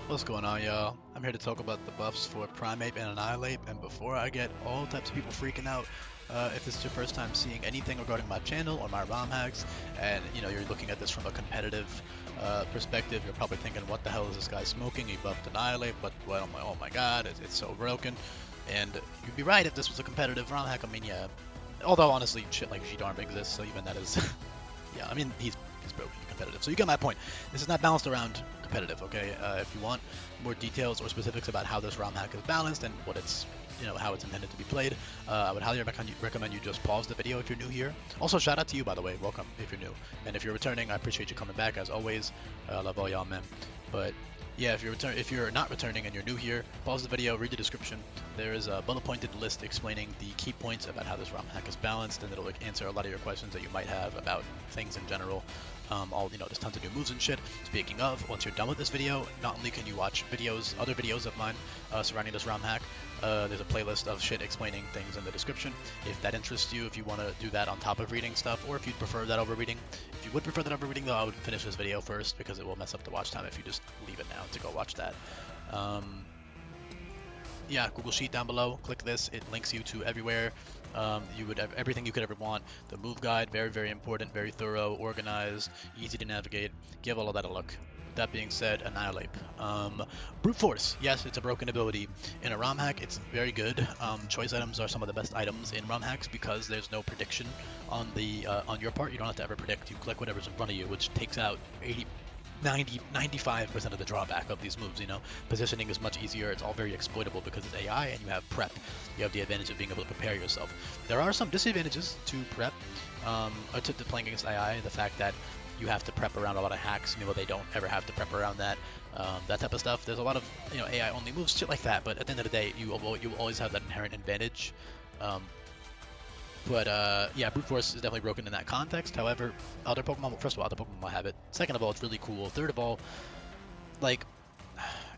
What's going on, y'all? I'm here to talk about the buffs for Primeape and Annihilape, and before I get all types of people freaking out, if this is your first time seeing anything regarding my channel or my ROM hacks, and you're looking at this from a competitive perspective, you're probably thinking, what the hell is this guy smoking? He buffed Annihilape, but well, oh my god, it's so broken. And you'd be right if this was a competitive ROM hack. I mean, yeah. Although honestly, shit like G-Darm exists, so even that is, yeah. I mean, he's broken competitive. So you get my point. This is not balanced around competitive, okay? If you want more details or specifics about how this ROM hack is balanced and what it's, how it's intended to be played, I would highly recommend you just pause the video if you're new here. Also, shout out to you, by the way. Welcome if you're new. And if you're returning, I appreciate you coming back as always. I love all y'all, man. But yeah, if you're not returning and you're new here, pause the video, read the description. There is a bullet-pointed list explaining the key points about how this ROM hack is balanced, and it'll answer a lot of your questions that you might have about things in general. There's tons of new moves and shit. Speaking of, once you're done with this video, not only can you watch other videos of mine surrounding this ROM hack, there's a playlist of shit explaining things in the description. If that interests you, if you want to do that on top of reading stuff, or if you'd prefer that over reading. If you would prefer that over reading, though, I would finish this video first because it will mess up the watch time if you just leave it now to go watch that. Yeah, Google Sheet down below. Click this. It links you to everywhere. You would have everything you could ever want. The move guide, very, very important, very thorough, organized, easy to navigate. Give all of that a look. That being said, Annihilape. Brute Force, yes, it's a broken ability. In a ROM hack, it's very good. Choice items are some of the best items in ROM hacks because there's no prediction on your part. You don't have to ever predict. You click whatever's in front of you, which takes out 95% of the drawback of these moves, Positioning is much easier, it's all very exploitable because it's AI and you have prep. You have the advantage of being able to prepare yourself. There are some disadvantages to prep, or to playing against AI, the fact that you have to prep around a lot of hacks, they don't ever have to prep around that, that type of stuff. There's a lot of, AI only moves, shit like that, but at the end of the day, you always have that inherent advantage. Yeah, Brute Force is definitely broken in that context. However, other Pokemon will have it. Second of all, it's really cool. Third of all, like,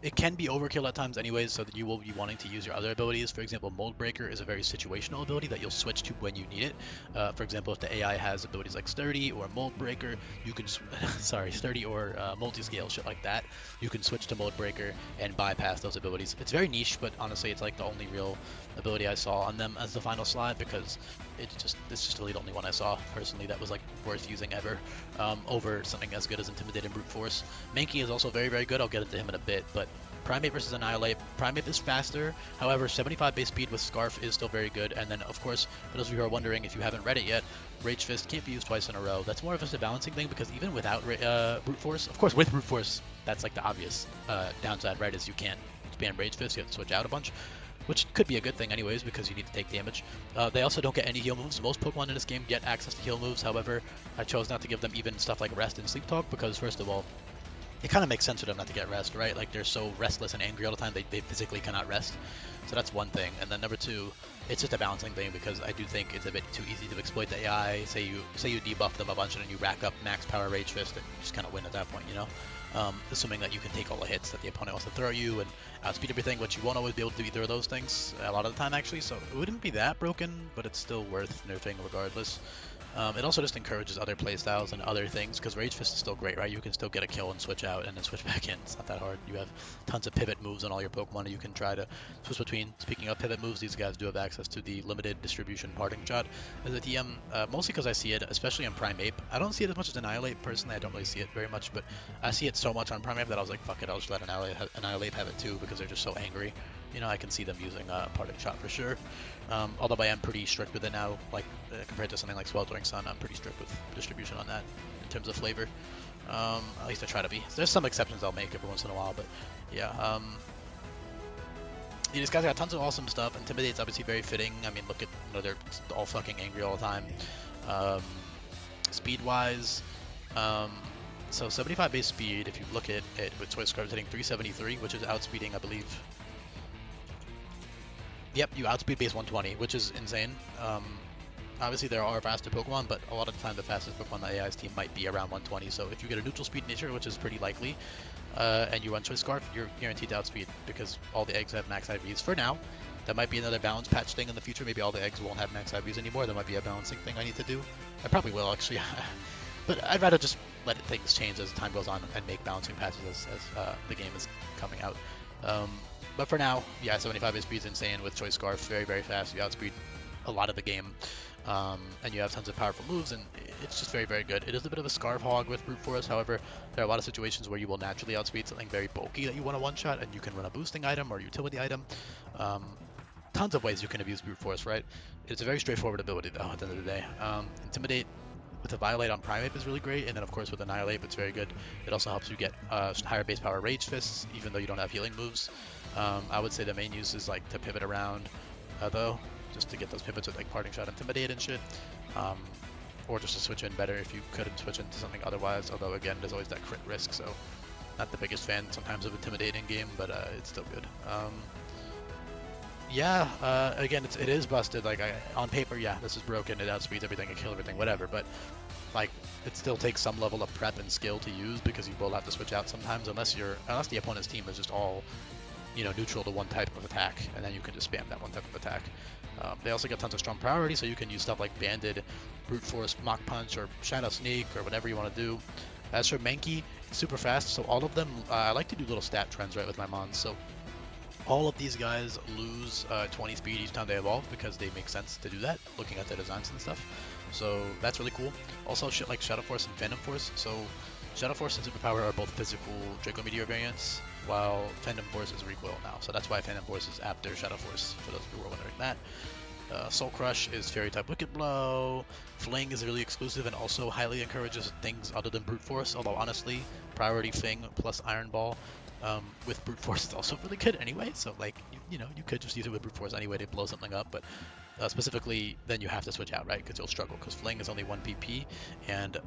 it can be overkill at times anyways, so that you will be wanting to use your other abilities. For example, Mold Breaker is a very situational ability that you'll switch to when you need it. For example, if the AI has abilities like Sturdy or Mold Breaker, you can, Sturdy or Multi-Scale, shit like that, you can switch to Mold Breaker and bypass those abilities. It's very niche, but honestly, it's like the only real ability I saw on them as the final slide, because it's just really the only one I saw personally that was like worth using ever, over something as good as Intimidate and Brute Force. Mankey is also very, very good. I'll get into him in a bit, but Primeape versus Annihilape. Primeape is faster, however 75 base speed with Scarf is still very good. And then of course, for those of you who are wondering, if you haven't read it yet, Rage Fist can't be used twice in a row. That's more of just a balancing thing, because even without Brute Force, of course with Brute Force, that's like the obvious downside, right, is you can't spam Rage Fist, you have to switch out a bunch, which could be a good thing anyways, because you need to take damage. They also don't get any heal moves. Most Pokemon in this game get access to heal moves, however, I chose not to give them even stuff like Rest and Sleep Talk, because first of all, it kind of makes sense for them not to get rest, right? Like, they're so restless and angry all the time, they physically cannot rest. So that's one thing. And then number two, it's just a balancing thing, because I do think it's a bit too easy to exploit the AI. Say you debuff them a bunch and then you rack up max power Rage Fist and you just kind of win at that point, assuming that you can take all the hits that the opponent wants to throw you and outspeed everything, which you won't always be able to do either of those things a lot of the time, actually. So it wouldn't be that broken, but it's still worth nerfing regardless. It also just encourages other playstyles and other things, because Rage Fist is still great, right? You can still get a kill and switch out and then switch back in. It's not that hard. You have tons of pivot moves on all your Pokemon you can try to switch between. Speaking of pivot moves, these guys do have access to the limited distribution parting shot as a TM, mostly because I see it, especially on Primeape. I don't see it as much as Annihilape, personally. I don't really see it very much, but I see it so much on Primeape that I was like, fuck it, I'll just let Annihilape have it too, because they're just so angry. I can see them using parting shot for sure. Although I am pretty strict with it now, like compared to something like Sweltering Sun, I'm pretty strict with distribution on that in terms of flavor. At least I try to be. There's some exceptions I'll make every once in a while, but yeah. These guys got tons of awesome stuff. Intimidate's obviously very fitting. I mean, look at, they're all fucking angry all the time. Speed-wise, so 75 base speed, if you look at it with Toy Scarlet hitting 373, which is outspeeding, I believe. Yep, you outspeed base 120, which is insane. Obviously there are faster Pokemon, but a lot of the time the fastest Pokemon on the AI's team might be around 120, so if you get a neutral speed nature, which is pretty likely, and you run Choice Scarf, you're guaranteed to outspeed, because all the eggs have max IVs for now. That might be another balance patch thing in the future. Maybe all the eggs won't have max IVs anymore. That might be a balancing thing I need to do. I probably will, actually. But I'd rather just let things change as time goes on and make balancing passes as the game is coming out. But for now, yeah, 75 base speed is insane with Choice Scarf, very, very fast. You outspeed a lot of the game, and you have tons of powerful moves, and it's just very, very good. It is a bit of a Scarf hog with Brute Force, however, there are a lot of situations where you will naturally outspeed something very bulky that you want to one-shot, and you can run a boosting item or utility item. Tons of ways you can abuse Brute Force, right? It's a very straightforward ability, though, at the end of the day. Intimidate with a Violate on Primeape is really great, and then of course with Annihilape it's very good. It also helps you get higher base power Rage Fists, even though you don't have healing moves. I would say the main use is like to pivot around, though, just to get those pivots with like Parting Shot, Intimidate and shit. Or just to switch in better if you couldn't switch into something otherwise, although again there's always that crit risk, so not the biggest fan sometimes of Intimidate in game, but it's still good. Yeah, again, it is busted. Like, on paper, yeah, this is broken. It outspeeds everything, it kills everything, whatever. But, like, it still takes some level of prep and skill to use because you will have to switch out sometimes, unless the opponent's team is just all, you know, neutral to one type of attack, and then you can just spam that one type of attack. They also get tons of strong priority, so you can use stuff like Banded, Brute Force, Mach Punch, or Shadow Sneak, or whatever you want to do. As for Mankey, it's super fast, so all of them, I like to do little stat trends, right, with my mons. So all of these guys lose 20 speed each time they evolve because they make sense to do that, looking at their designs and stuff. So that's really cool. Also shit like Shadow Force and Phantom Force. So Shadow Force and Superpower are both physical Draco Meteor variants, while Phantom Force is recoil now. So that's why Phantom Force is after Shadow Force, for those who are wondering that. Soul Crush is Fairy type Wicked Blow. Fling is really exclusive and also highly encourages things other than Brute Force, although honestly, Priority Fling plus Iron Ball with Brute Force is also really good anyway, so like, you know, you could just use it with Brute Force anyway to blow something up, but specifically, then you have to switch out, right, because you'll struggle, because Fling is only 1 PP, and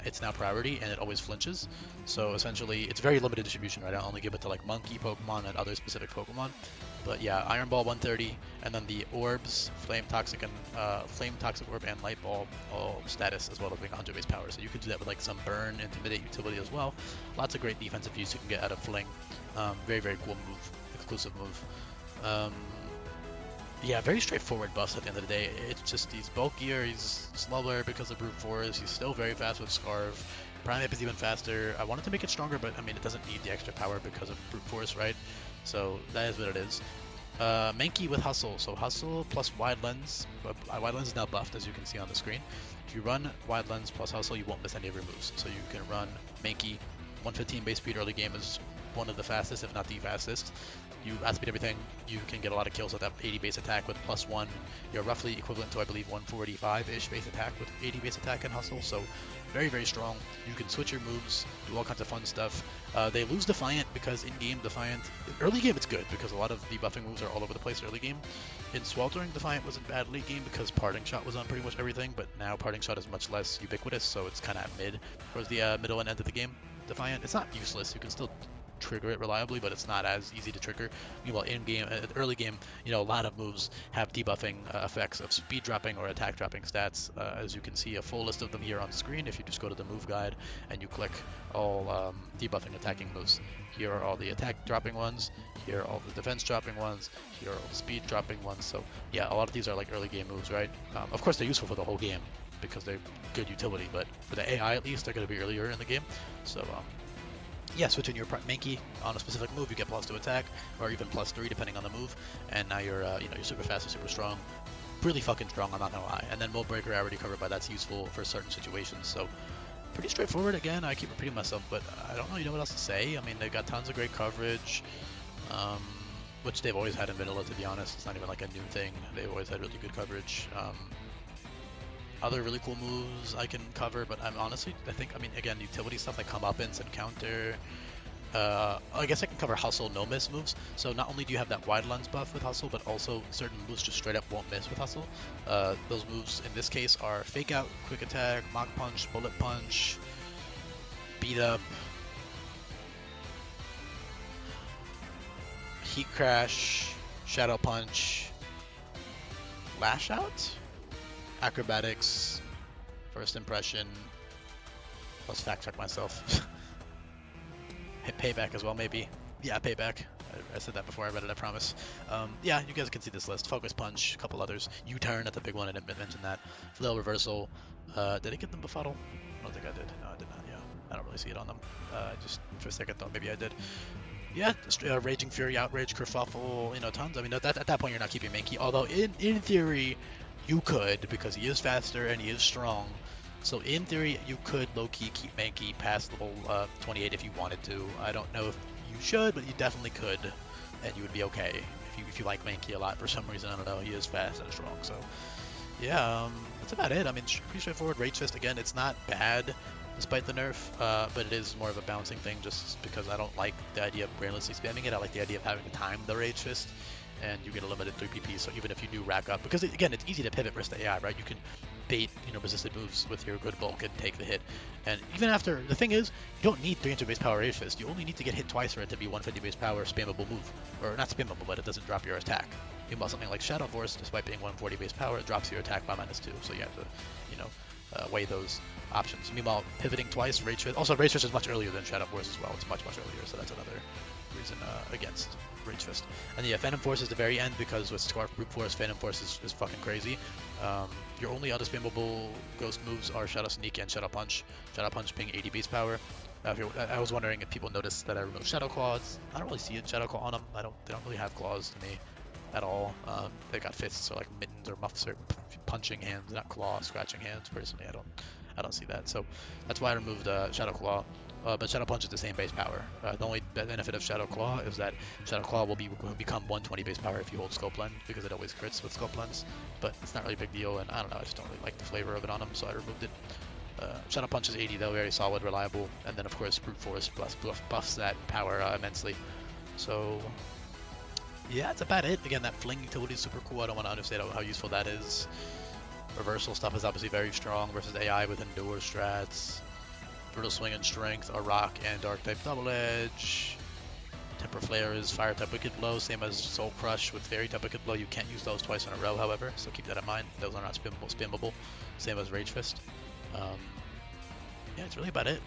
it's now Priority, and it always flinches, so essentially, it's very limited distribution, right, I only give it to, like, Monkey Pokemon and other specific Pokemon, but yeah, Iron Ball 130, and then the Orbs, Flame Toxic Orb, and Light Ball, all status, as well as being 100 base power, so you could do that with, like, some Burn, Intimidate utility as well. Lots of great defensive use you can get out of Fling. Very, very cool move, exclusive move. Yeah, very straightforward buffs at the end of the day. It's just he's bulkier, he's slower because of Brute Force, he's still very fast with Scarf. Primeape is even faster. I wanted to make it stronger, but I mean, it doesn't need the extra power because of Brute Force, right? So that is what it is. Mankey with Hustle. So Hustle plus Wide Lens. Wide Lens is now buffed, as you can see on the screen. If you run Wide Lens plus Hustle, you won't miss any of your moves. So you can run Mankey. 115 base speed early game is one of the fastest, if not the fastest. You outspeed everything, you can get a lot of kills with that 80 base attack with +1. You're roughly equivalent to, I believe, 145-ish base attack with 80 base attack and Hustle, so very, very strong. You can switch your moves, do all kinds of fun stuff. They lose Defiant because in-game Defiant, early game it's good because a lot of the buffing moves are all over the place early game. In Sweltering, Defiant wasn't bad late game because Parting Shot was on pretty much everything, but now Parting Shot is much less ubiquitous, so it's kind of mid towards the middle and end of the game. Defiant, it's not useless, you can still trigger it reliably, but it's not as easy to trigger. Meanwhile, in game, early game, you know, a lot of moves have debuffing effects of speed dropping or attack dropping stats. As you can see, a full list of them here on the screen. If you just go to the move guide and you click all debuffing attacking moves, here are all the attack dropping ones. Here are all the defense dropping ones. Here are all the speed dropping ones. So yeah, a lot of these are like early game moves, right? Of course, they're useful for the whole game because they're good utility, but for the AI at least, they're going to be earlier in the game. So yeah, switching your Mankey on a specific move, you get +2 attack, or even +3 depending on the move, and now you're you're super fast and super strong, really fucking strong. I'm not gonna lie. And then Mold Breaker I already covered, but that's useful for certain situations. So pretty straightforward. Again, I keep repeating myself, but I don't really know what else to say. I mean, they've got tons of great coverage, which they've always had in vanilla. To be honest, it's not even like a new thing. They've always had really good coverage. Other really cool moves I can cover, but I think, again, utility stuff like comeuppance and counter. I guess I can cover Hustle no miss moves. So not only do you have that Wide Lens buff with Hustle, but also certain moves just straight up won't miss with Hustle. Those moves in this case are Fake Out, Quick Attack, Mach Punch, Bullet Punch, Beat Up, Heat Crash, Shadow Punch, Lash Out? Acrobatics, First Impression, let's fact check myself. Hit Payback as well, maybe. Yeah, Payback. I said that before I read it, I promise. Yeah, you guys can see this list. Focus Punch, a couple others. U-Turn, that's a big one, I didn't mention that. Flail Reversal. Did I get them befuddle? I don't think I did. No, I did not, yeah. I don't really see it on them. Just for a second thought, maybe I did. Yeah, Raging Fury, Outrage, Kerfuffle, you know, tons. I mean, at that point, you're not keeping Mankey. Although, in theory, you could, because he is faster and he is strong. So, in theory, you could low-key keep Mankey past level 28 if you wanted to. I don't know if you should, but you definitely could, and you would be okay. If you like Mankey a lot for some reason, I don't know, he is fast and strong. So, yeah, that's about it. I mean, pretty straightforward. Rage Fist, again, it's not bad despite the nerf, but it is more of a balancing thing just because I don't like the idea of brainlessly spamming it. I like the idea of having to time the Rage Fist, and you get a limited 3 PP, so even if you do rack up, because again, it's easy to pivot versus the AI, right? You can bait, you know, resisted moves with your good bulk and take the hit. And even after, the thing is, you don't need 300 base power Rage Fist. You only need to get hit twice for it to be 150 base power spammable move. Or not spammable, but it doesn't drop your attack. Meanwhile, something like Shadow Force, despite being 140 base power, it drops your attack by -2, so you have to, you know, weigh those options. Meanwhile, pivoting twice, Rage Fist. Also, Rage Fist is much earlier than Shadow Force as well. It's much earlier, so that's another reason against Rage Fist. And yeah, Phantom Force is the very end because with Scarf Brute Force, Phantom Force is fucking crazy. Your only other spammable ghost moves are Shadow Sneak and Shadow Punch. Shadow Punch being 80 base power. I was wondering if people noticed that I removed Shadow Claws. I don't really see a Shadow Claw on them. They don't really have claws to me at all. They got fists or like mittens or muffs or punching hands, not claw, scratching hands. Personally, I don't see that. So that's why I removed Shadow Claw. But Shadow Punch is the same base power. The only benefit of Shadow Claw is that Shadow Claw will become 120 base power if you hold Scope Lens, because it always crits with Scope Lens. But it's not really a big deal, and I don't know, I just don't really like the flavor of it on him, so I removed it. Shadow Punch is 80 though, very solid, reliable, and then of course Brute Force buffs that power immensely. So yeah, that's about it. Again, that Fling utility is super cool. I don't want to understate how useful that is. Reversal stuff is obviously very strong versus AI with Endure strats. Brutal Swing and Strength are Rock and Dark type Double Edge. Temper Flare is Fire type Wicked Blow, same as Soul Crush with Fairy type Wicked Blow. You can't use those twice in a row, however, so keep that in mind. Those are not spammable. Same as Rage Fist. Yeah, that's really about it.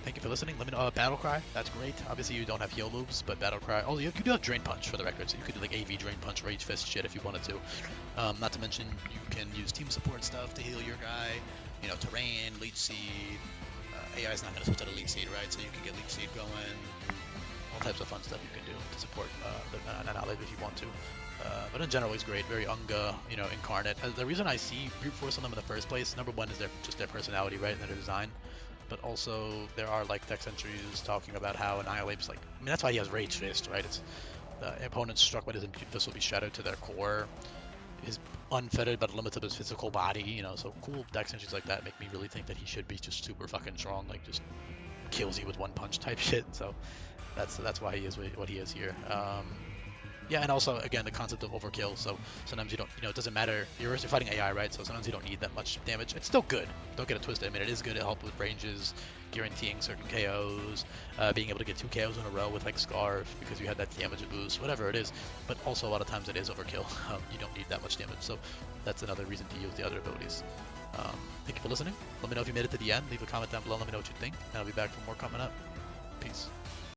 Thank you for listening. Let me know. Battle Cry, that's great. Obviously, you don't have heal moves, but Battle Cry. Oh, you do have Drain Punch for the record, so you could do like AV Drain Punch, Rage Fist shit if you wanted to. Not to mention, you can use team support stuff to heal your guy. You know, Terrain, Leech Seed. AI is not going to switch out a Leech Seed, right? So you can get Leech Seed going. All types of fun stuff you can do to support Annihilape if you want to. But in general, he's great. Very Unga, you know, incarnate. The reason I see Brute Force on them in the first place, number one, is just their personality, right, and their design. But also, there are like text entries talking about how Annihilape's like, I mean, that's why he has Rage Fist, right? It's the opponents struck by his impute fist will be shattered to their core. Is unfettered but limited to his physical body, you know, so cool text entries like that make me really think that he should be just super fucking strong, like just kills you with one punch type shit. So that's why he is what he is here. Yeah, and also, again, the concept of overkill, so sometimes you don't, you know, it doesn't matter, you're fighting AI, right, so sometimes you don't need that much damage. It's still good, don't get it twisted. I mean, it is good to help with ranges, guaranteeing certain KOs, being able to get 2 KOs in a row with, like, Scarf, because you had that damage boost, whatever it is, but also a lot of times it is overkill. You don't need that much damage, so that's another reason to use the other abilities. Thank you for listening. Let me know if you made it to the end, leave a comment down below, let me know what you think, and I'll be back for more coming up. Peace.